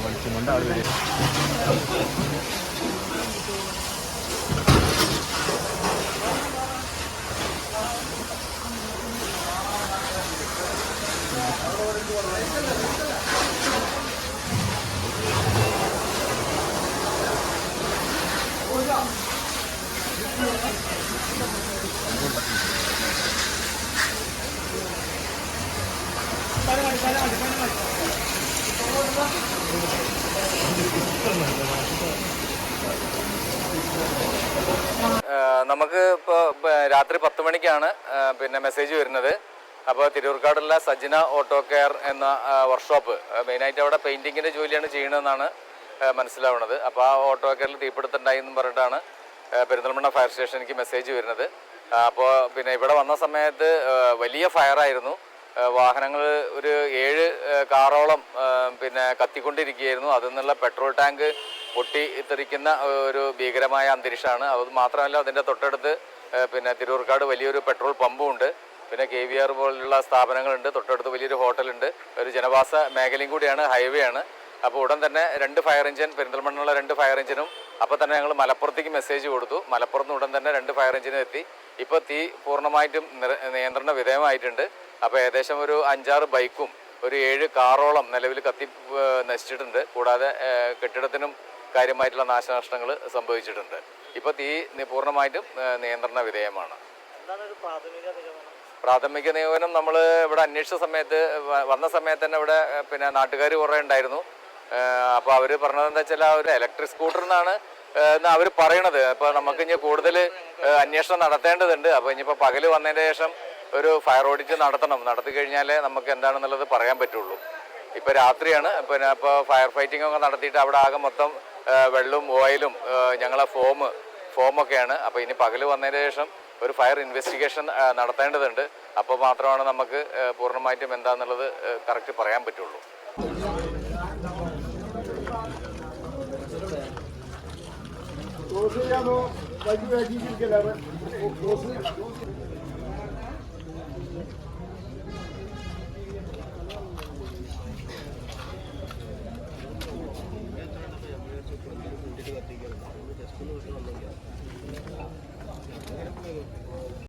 വലിച്ചും കൊണ്ട് ആൾ വരും. നമുക്ക് ഇപ്പോൾ രാത്രി 10 മണിക്കാണ് പിന്നെ മെസ്സേജ് വരുന്നത്. അപ്പോൾ തിരൂർക്കാടുള്ള സജ്ന ഓട്ടോ കെയർ എന്ന വർക്ക്ഷോപ്പ്, മെയിനായിട്ട് അവിടെ പെയിൻറ്റിങ്ങിൻ്റെ ജോലിയാണ് ചെയ്യണമെന്നാണ് മനസ്സിലാവുന്നത്. അപ്പോൾ ആ ഓട്ടോ കെയറിൽ തീപിടുത്തുണ്ടായി എന്നും പറഞ്ഞിട്ടാണ് പെരിന്തൽമണ്ണ ഫയർ സ്റ്റേഷനിലേക്ക് മെസ്സേജ് വരുന്നത്. അപ്പോൾ പിന്നെ ഇവിടെ വന്ന സമയത്ത് വലിയ ഫയറായിരുന്നു. വാഹനങ്ങൾ ഒരു 7 കാറോളം പിന്നെ കത്തിക്കൊണ്ടിരിക്കുകയായിരുന്നു. അതിൽ നിന്നുള്ള പെട്രോൾ ടാങ്ക് പൊട്ടി തെറിക്കുന്ന ഒരു ഭീകരമായ അന്തരീക്ഷമാണ്. അത് മാത്രമല്ല, അതിൻ്റെ തൊട്ടടുത്ത് പിന്നെ തിരൂർക്കാട് വലിയൊരു പെട്രോൾ പമ്പും ഉണ്ട്. പിന്നെ KVR പോലുള്ള സ്ഥാപനങ്ങളുണ്ട്. തൊട്ടടുത്ത് വലിയൊരു ഹോട്ടലുണ്ട്. ഒരു ജനവാസ മേഖലയും കൂടിയാണ്, ഹൈവേ ആണ്. അപ്പോൾ ഉടൻ തന്നെ 2 ഫയർ എഞ്ചിൻ, പെരിന്തൽമണ്ണയുള്ള 2 ഫയർ എഞ്ചിനും, അപ്പോൾ തന്നെ ഞങ്ങൾ മലപ്പുറത്തേക്ക് മെസ്സേജ് കൊടുത്തു. മലപ്പുറത്ത് ഉടൻ തന്നെ 2 ഫയർ എഞ്ചിനും എത്തി. ഇപ്പോൾ തീ പൂർണ്ണമായിട്ടും നിയന്ത്രണ വിധേയമായിട്ടുണ്ട്. അപ്പോൾ ഏകദേശം ഒരു 5-6 ബൈക്കും ഒരു 7 കാറോളം നിലവിൽ കത്തി നശിച്ചിട്ടുണ്ട്. കൂടാതെ കെട്ടിടത്തിനും കാര്യമായിട്ടുള്ള നാശനഷ്ടങ്ങൾ സംഭവിച്ചിട്ടുണ്ട്. ഇപ്പോൾ തീ പൂർണ്ണമായിട്ടും നിയന്ത്രണ വിധേയമാണ്. പ്രാഥമിക നിഗമനം നമ്മൾ ഇവിടെ അന്വേഷിച്ച സമയത്ത്, വന്ന സമയത്ത് തന്നെ ഇവിടെ പിന്നെ നാട്ടുകാർ കുറേ ഉണ്ടായിരുന്നു. അപ്പോൾ അവർ പറഞ്ഞതെന്താ വെച്ചാൽ ആ ഒരു ഇലക്ട്രിക് സ്കൂട്ടർ എന്നാണ് അവർ പറയണത്. അപ്പോൾ നമുക്ക് ഇനി കൂടുതൽ അന്വേഷണം നടത്തേണ്ടതുണ്ട്. അപ്പോൾ ഇനിയിപ്പോൾ പകൽ വന്നതിന് ശേഷം ഒരു ഫയർ ഓഡിറ്റ് നടത്തി കഴിഞ്ഞാലേ നമുക്ക് എന്താണെന്നുള്ളത് പറയാൻ പറ്റുള്ളൂ. ഇപ്പോൾ രാത്രിയാണ്. പിന്നെ ഇപ്പോൾ ഫയർ ഫൈറ്റിംഗ് ഒക്കെ നടത്തിയിട്ട് അവിടെ ആകെ മൊത്തം വെള്ളവും ഓയിലും ഞങ്ങളെ ഫോമൊക്കെയാണ്. അപ്പോൾ ഇനി പകൽ വന്നതിന് ശേഷം ഒരു ഫയർ ഇൻവെസ്റ്റിഗേഷൻ നടത്തേണ്ടതുണ്ട്. അപ്പോൾ മാത്രമാണ് നമുക്ക് പൂർണ്ണമായിട്ടും എന്താണെന്നുള്ളത് കറക്റ്റ് പറയാൻ പറ്റുള്ളൂ.